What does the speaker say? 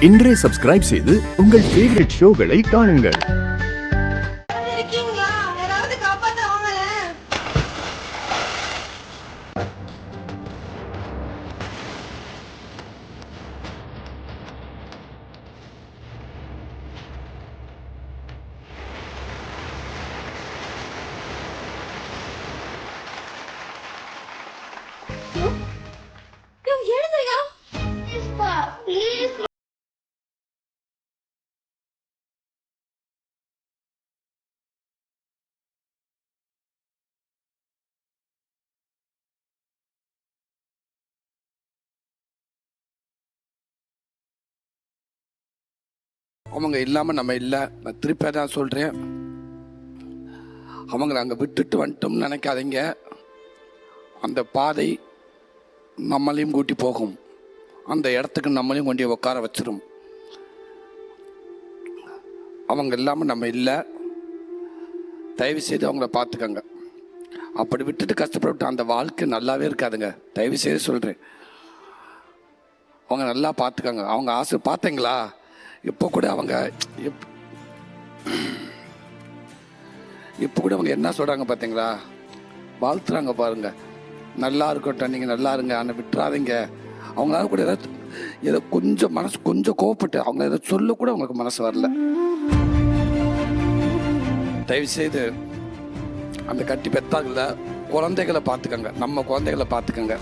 இன்றே சப்ஸ்கிரைப் செய்து உங்கள் ஃபேவரட் ஷோகளை காணுங்கள். அவங்க இல்லாமல் நம்ம இல்லை. நான் திருப்பி தான் சொல்கிறேன், அவங்கள அங்கே விட்டுட்டு வந்துட்டோம்னு நினைக்காதீங்க. அந்த பாதை நம்மளையும் கூட்டி போகும், அந்த இடத்துக்கு நம்மளையும் கொண்டு உட்கார வச்சிடும். அவங்க இல்லாமல் நம்ம இல்லை. தயவு செய்து அவங்கள பார்த்துக்கங்க. அப்படி விட்டுட்டு கஷ்டப்பட்டு அந்த வாழ்க்கை நல்லாவே இருக்காதுங்க. தயவு செய்து சொல்கிறேன், அவங்க நல்லா பார்த்துக்கங்க. அவங்க ஆசை பார்த்தீங்களா? இப்போ கூட அவங்க இப்போ கூட அவங்க என்ன சொல்கிறாங்க பார்த்தீங்களா? வாழ்த்துறாங்க பாருங்க. நல்லா இருக்கட்டும், நீங்கள் நல்லா இருங்க, ஆனால் விட்டுறாதீங்க. அவங்களால கூட ஏதோ கொஞ்சம் மனசு கொஞ்சம் கோவப்பட்டு அவங்க ஏதோ சொல்ல கூட அவங்களுக்கு மனசு வரல. தயவுசெய்து அந்த கட்டி பெத்தாகல குழந்தைகளை பார்த்துக்கங்க. நம்ம குழந்தைகளை பார்த்துக்கங்க.